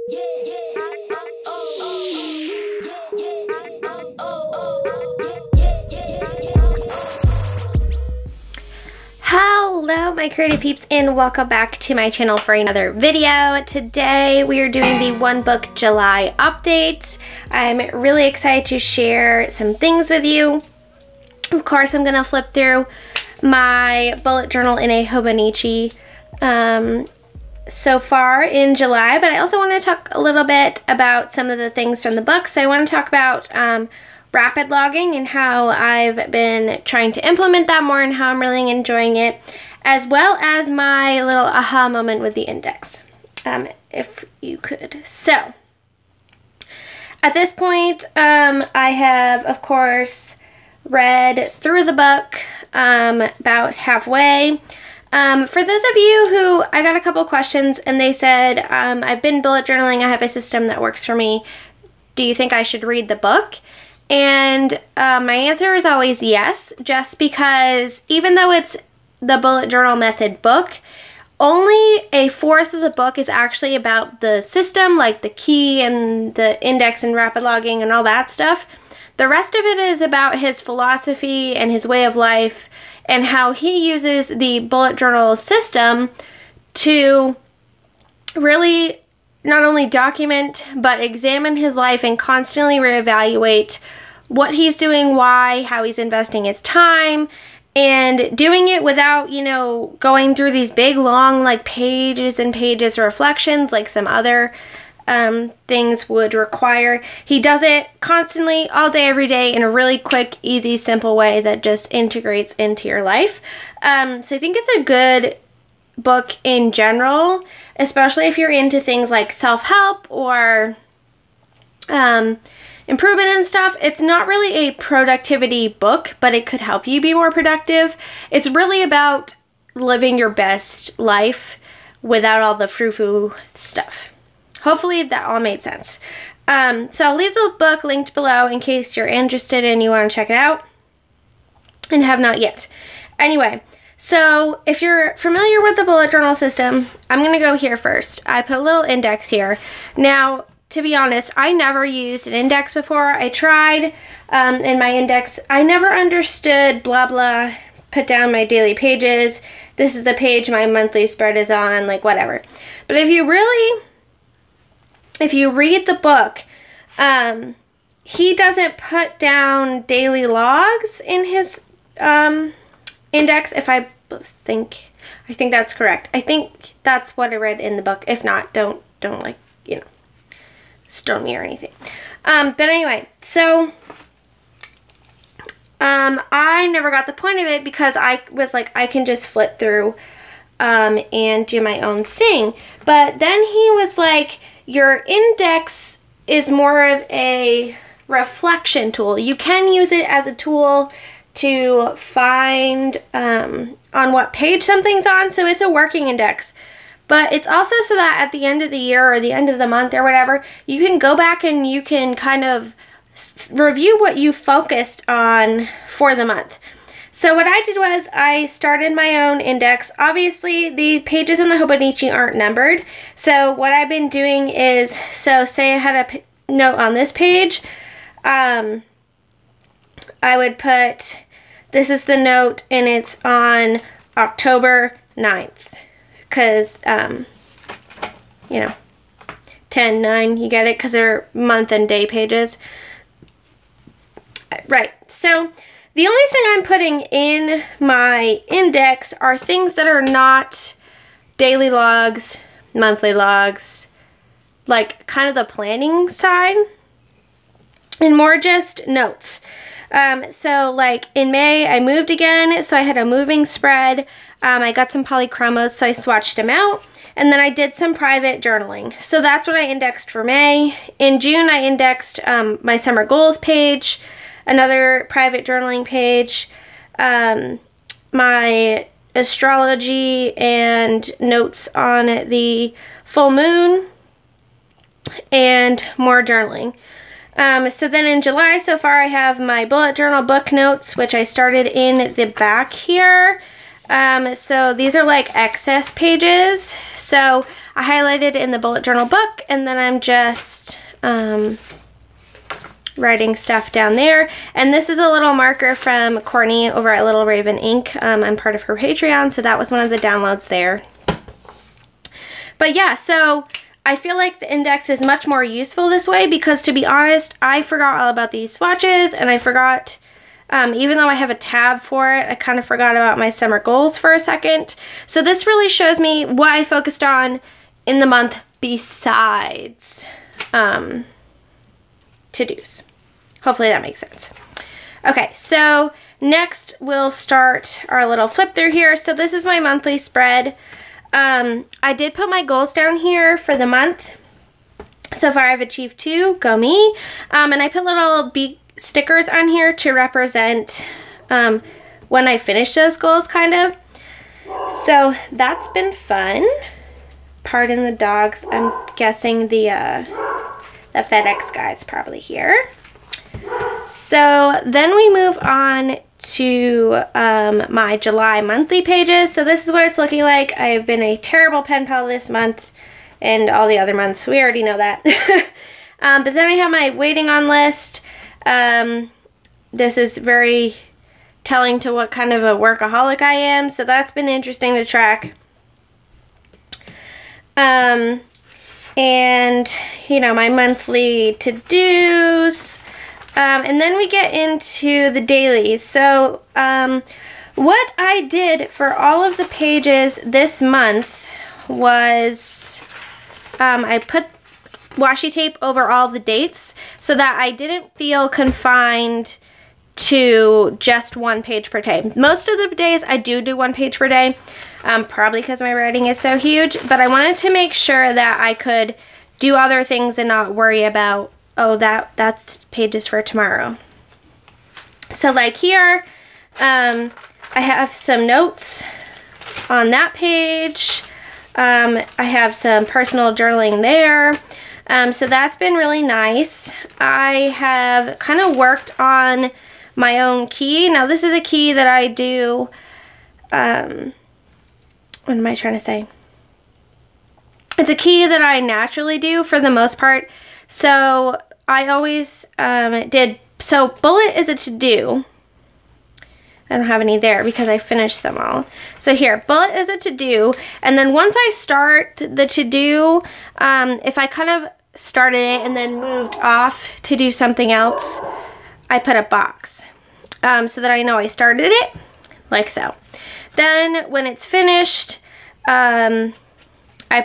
Hello my creative peeps, and welcome back to my channel for another video. Today we are doing the One Book July update. I'm really excited to share some things with you. Of course, I'm gonna flip through my bullet journal in a Hobonichi so far in July, but I also want to talk a little bit about some of the things from the book. So I want to talk about rapid logging and how I've been trying to implement that more and how I'm really enjoying it, as well as my little aha moment with the index, if you could. So at this point, I have, of course, read through the book about halfway. For those of you who, I got a couple questions and they said, I've been bullet journaling, I have a system that works for me. Do you think I should read the book? And my answer is always yes, just because even though it's the bullet journal method book, only a fourth of the book is actually about the system, like the key and the index and rapid logging and all that stuff. The rest of it is about his philosophy and his way of life and how he uses the bullet journal system to really not only document, but examine his life and constantly reevaluate what he's doing, why, how he's investing his time, and doing it without, you know, going through these big, long, like, pages and pages of reflections like some other things would require. He does it constantly, all day, every day, in a really quick, easy, simple way that just integrates into your life. So I think it's a good book in general, especially if you're into things like self-help or improvement and stuff. It's not really a productivity book, but it could help you be more productive. It's really about living your best life without all the frou-frou stuff. Hopefully that all made sense. So I'll leave the book linked below in case you're interested and you want to check it out and have not yet. Anyway, so if you're familiar with the bullet journal system, I'm going to go here first. I put a little index here. Now, to be honest, I never used an index before. I tried in my index. I never understood blah blah, put down my daily pages. This is the page my monthly spread is on, like whatever. But if you read the book, he doesn't put down daily logs in his index. I think that's correct. I think that's what I read in the book. If not, don't like, you know, stone me or anything. But anyway, so I never got the point of it because I was like, I can just flip through and do my own thing. But then he was like, your index is more of a reflection tool. You can use it as a tool to find on what page something's on, so it's a working index. But it's also so that at the end of the year or the end of the month or whatever, you can go back and you can kind of review what you focused on for the month. So what I did was I started my own index. Obviously, the pages in the Hobonichi aren't numbered. So what I've been doing is, so say I had a note on this page, I would put, this is the note and it's on October 9th. Because, you know, 10, 9, you get it? Because they're month and day pages. Right, so the only thing I'm putting in my index are things that are not daily logs, monthly logs, like kind of the planning side, and more just notes. So like in May, I moved again, so I had a moving spread. I got some polychromos, so I swatched them out. And then I did some private journaling. So that's what I indexed for May. In June, I indexed my summer goals page, another private journaling page, my astrology and notes on the full moon, and more journaling. So then in July so far I have my bullet journal book notes, which I started in the back here. So these are like excess pages. So I highlighted in the bullet journal book, and then I'm just writing stuff down there. And this is a little marker from Courtney over at Little Raven Ink. I'm part of her Patreon, so that was one of the downloads there. But yeah, so I feel like the index is much more useful this way because, to be honest, I forgot all about these swatches, and I forgot, even though I have a tab for it, I kind of forgot about my summer goals for a second. So this really shows me what I focused on in the month besides to-dos. Hopefully that makes sense. Okay, so next we'll start our little flip through here. So this is my monthly spread. I did put my goals down here for the month. So far I've achieved 2, go me. And I put little stickers on here to represent when I finish those goals, kind of. So that's been fun. Pardon the dogs. I'm guessing the FedEx guy's probably here. So then we move on to my July monthly pages. So this is what it's looking like. I've been a terrible pen pal this month and all the other months. We already know that. But then I have my waiting on list. This is very telling to what kind of a workaholic I am. So that's been interesting to track. And, you know, my monthly to-dos. And then we get into the dailies. So what I did for all of the pages this month was I put washi tape over all the dates so that I didn't feel confined to just 1 page per day. Most of the days I do 1 page per day, probably because my writing is so huge, but I wanted to make sure that I could do other things and not worry about, oh, that's pages for tomorrow. So like here, I have some notes on that page. I have some personal journaling there. So that's been really nice. I have kind of worked on my own key. Now this is a key that I do, what am I trying to say? It's a key that I naturally do for the most part. So I always did, so bullet is a to-do. I don't have any there because I finished them all. So here, bullet is a to-do. And then once I start the to-do, if I kind of started it and then moved off to do something else, I put a box so that I know I started it, like so. Then when it's finished, I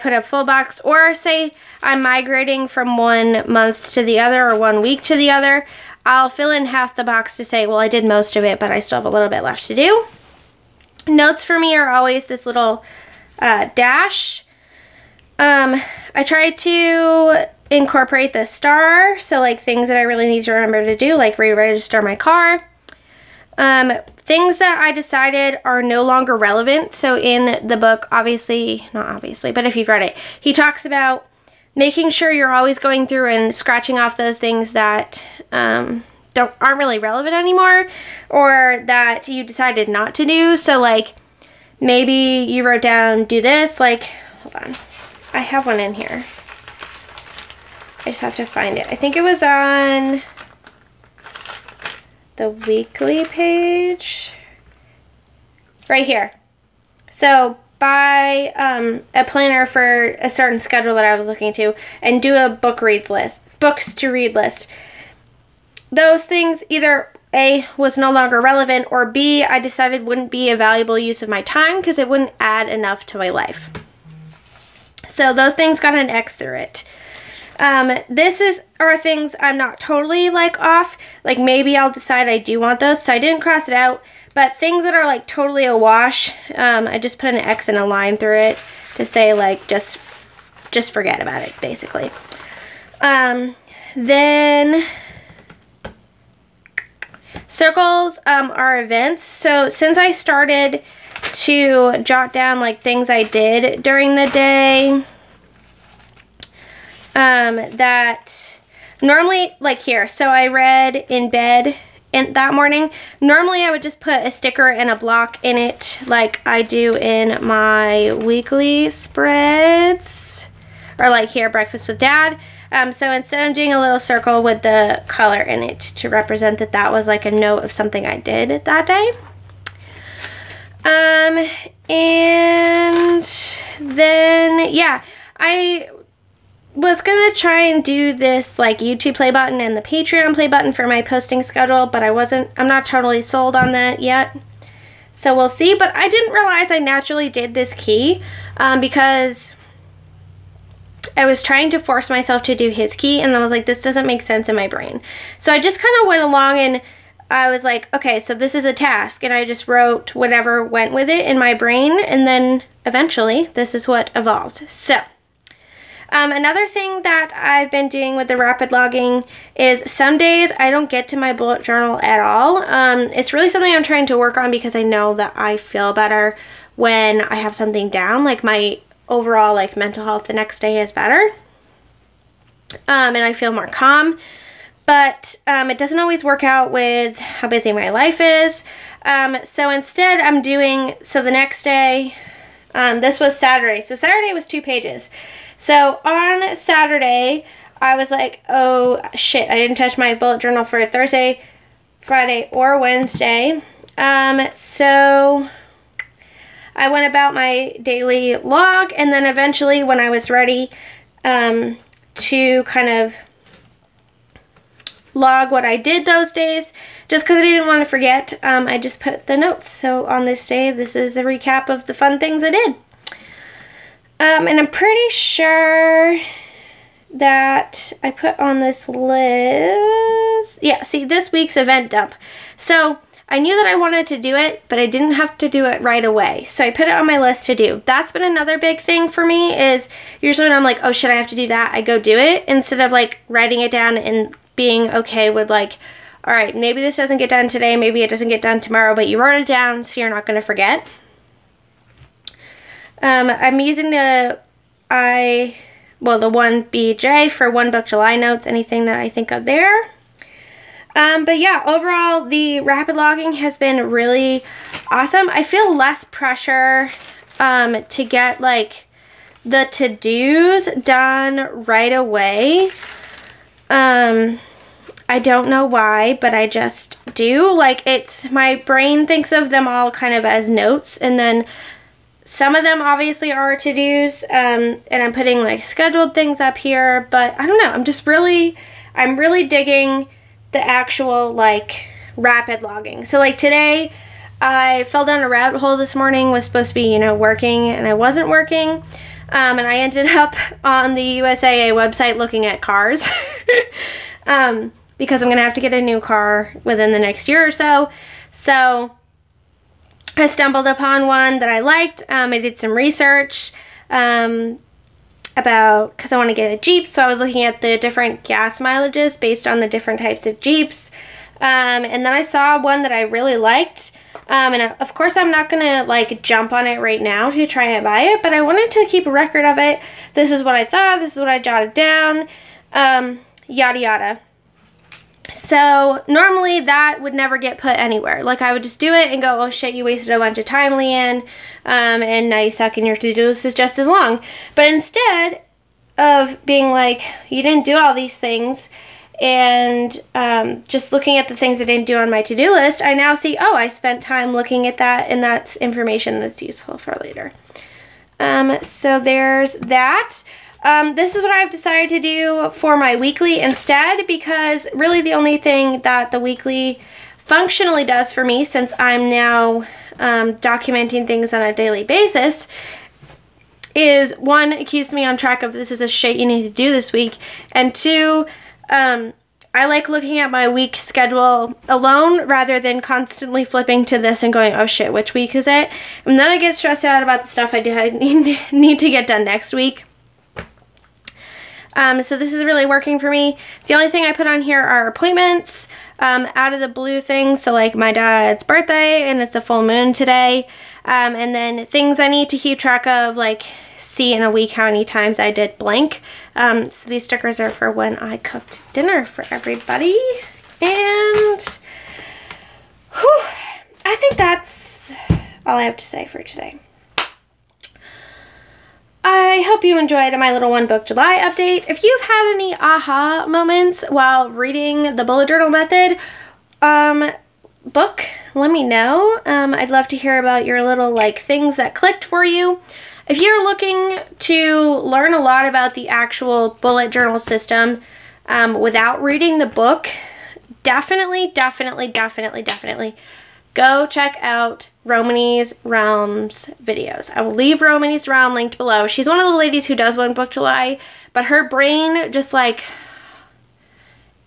put a full box, or say I'm migrating from 1 month to the other or 1 week to the other, I'll fill in half the box to say, well, I did most of it, but I still have a little bit left to do. Notes for me are always this little dash. I try to incorporate the star, so like things that I really need to remember to do, like re-register my car. Things that I decided are no longer relevant. So in the book, obviously, not obviously, but if you've read it, he talks about making sure you're always going through and scratching off those things that aren't really relevant anymore, or that you decided not to do. So like maybe you wrote down do this, like, hold on, I have one in here. I just have to find it. I think it was on the weekly page right here. So buy a planner for a certain schedule that I was looking to, and do a books to read list. Those things either A, was no longer relevant, or B, I decided wouldn't be a valuable use of my time because it wouldn't add enough to my life. So those things got an X through it. Are things I'm not totally like off. Like maybe I'll decide I do want those, so I didn't cross it out. But things that are like totally a wash, I just put an X and a line through it to say like just forget about it, basically. Then circles are events. So since I started to jot down like things I did during the day, that normally, like here, so I read in bed that morning. Normally I would just put a sticker and a block in it like I do in my weekly spreads, or like here, Breakfast with Dad. So instead I'm doing a little circle with the color in it to represent that that was like a note of something I did that day. And then, yeah, I was gonna try and do this like YouTube play button and the Patreon play button for my posting schedule, but I'm not totally sold on that yet. So we'll see, but I didn't realize I naturally did this key because I was trying to force myself to do his key, and I was like, this doesn't make sense in my brain. So I just kind of went along and I was like, okay, so this is a task, and I just wrote whatever went with it in my brain, and then eventually this is what evolved. So another thing that I've been doing with the rapid logging is some days I don't get to my bullet journal at all. It's really something I'm trying to work on because I know that I feel better when I have something down. Like my overall like mental health the next day is better, and I feel more calm. But it doesn't always work out with how busy my life is. So instead I'm doing, so the next day, this was Saturday. So Saturday was 2 pages. So on Saturday, I was like, oh shit, I didn't touch my bullet journal for Thursday, Friday, or Wednesday. So I went about my daily log, and then eventually when I was ready to kind of log what I did those days, just because I didn't want to forget, I just put the notes. So on this day, this is a recap of the fun things I did. And I'm pretty sure that I put on this list, yeah, see, this week's event dump. So I knew that I wanted to do it, but I didn't have to do it right away. So I put it on my list to do. That's been another big thing for me, is usually when I'm like, oh shit, I have to do that, I go do it, instead of like writing it down and being okay with like, all right, maybe this doesn't get done today, maybe it doesn't get done tomorrow, but you wrote it down so you're not going to forget. I'm using the 1BJ for One Book July notes, anything that I think of there. But yeah, overall, the rapid logging has been really awesome. I feel less pressure to get like the to-dos done right away. I don't know why, but I just do. Like, it's, my brain thinks of them all kind of as notes, and then some of them obviously are to-dos, and I'm putting like scheduled things up here, but I don't know, I'm really digging the actual like rapid logging. So like today, I fell down a rabbit hole this morning, was supposed to be, you know, working, and I wasn't working, and I ended up on the USAA website looking at cars, because I'm gonna have to get a new car within the next year or so. So I stumbled upon one that I liked. I did some research about, because I want to get a Jeep, so I was looking at the different gas mileages based on the different types of Jeeps, and then I saw one that I really liked, and of course I'm not gonna like jump on it right now to try and buy it, but I wanted to keep a record of it. This is what I thought, this is what I jotted down, yada yada. So normally that would never get put anywhere. Like, I would just do it and go, oh shit, you wasted a bunch of time, Leanne, and now you suck and your to-do list is just as long. But instead of being like, you didn't do all these things, and just looking at the things I didn't do on my to-do list, I now see, oh, I spent time looking at that, and that's information that's useful for later. So there's that. This is what I've decided to do for my weekly instead, because really the only thing that the weekly functionally does for me, since I'm now documenting things on a daily basis, is one, it keeps me on track of this is a shit you need to do this week, and two, I like looking at my week schedule alone rather than constantly flipping to this and going, oh shit, which week is it? And then I get stressed out about the stuff I need to get done next week. So this is really working for me. The only thing I put on here are appointments, out of the blue things. So like my dad's birthday, and it's a full moon today. And then things I need to keep track of, like see in a week how many times I did blank. So these stickers are for when I cooked dinner for everybody. And think that's all I have to say for today. I hope you enjoyed my little One Book July update. If you've had any aha moments while reading the bullet journal method book, let me know. I'd love to hear about your little like things that clicked for you. If you're looking to learn a lot about the actual bullet journal system without reading the book, definitely go check out Romany's Realm's videos. I will leave Romany's Realm linked below. She's one of the ladies who does One Book July, but her brain just like,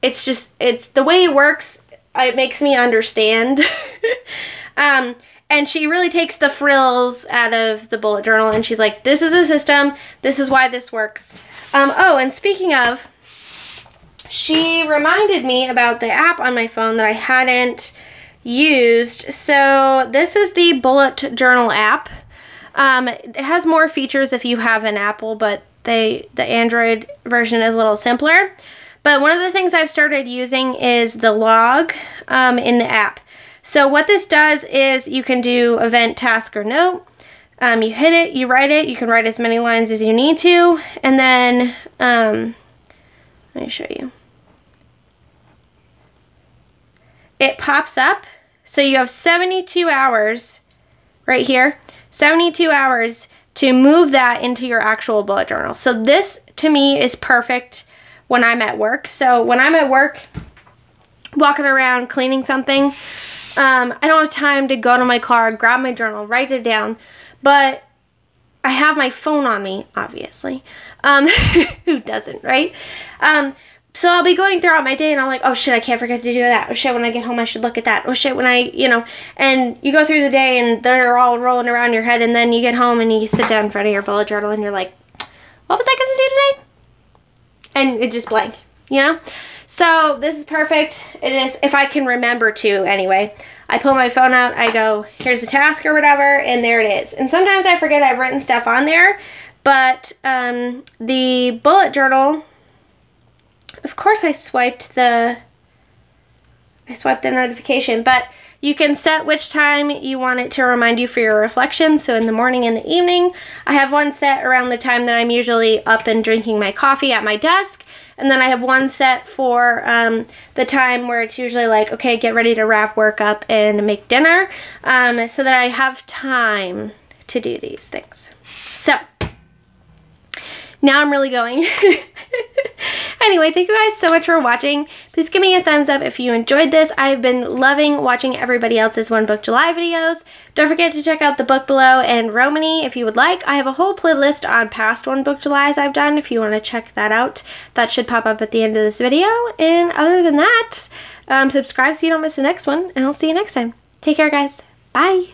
it's the way it works, it makes me understand. And she really takes the frills out of the bullet journal, and she's like, this is a system, this is why this works. Oh, and speaking of, she reminded me about the app on my phone that I hadn't used. So this is the bullet journal app. It has more features if you have an Apple, but the Android version is a little simpler. But one of the things I've started using is the log in the app. So what this does is you can do event, task, or note. You hit it, you write it, you can write as many lines as you need to, and then let me show you. It pops up, so you have 72 hours right here, 72 hours to move that into your actual bullet journal. So this, to me, is perfect when I'm at work. So when I'm at work, walking around, cleaning something, I don't have time to go to my car, grab my journal, write it down, but I have my phone on me, obviously. Who doesn't, right? So I'll be going throughout my day and I'm like, oh shit, I can't forget to do that. Oh shit, when I get home I should look at that. Oh shit, when I, and you go through the day and they're all rolling around your head, and then you get home and you sit down in front of your bullet journal and you're like, what was I going to do today? And it just blank, So this is perfect. It is, if I can remember to anyway. I pull my phone out, I go, here's the task or whatever, and there it is. And sometimes I forget I've written stuff on there, but the bullet journal, of course I swiped the notification, but you can set which time you want it to remind you for your reflection. So in the morning and the evening. I have one set around the time that I'm usually up and drinking my coffee at my desk. And then I have one set for the time where it's usually like, okay, get ready to wrap work up and make dinner, so that I have time to do these things. So now I'm really going. Anyway, thank you guys so much for watching. Please give me a thumbs up if you enjoyed this. I've been loving watching everybody else's One Book July videos. Don't forget to check out the book below and Romany if you would like. I have a whole playlist on past One Book Julys I've done if you want to check that out. That should pop up at the end of this video. And other than that, subscribe so you don't miss the next one, and I'll see you next time. Take care, guys. Bye.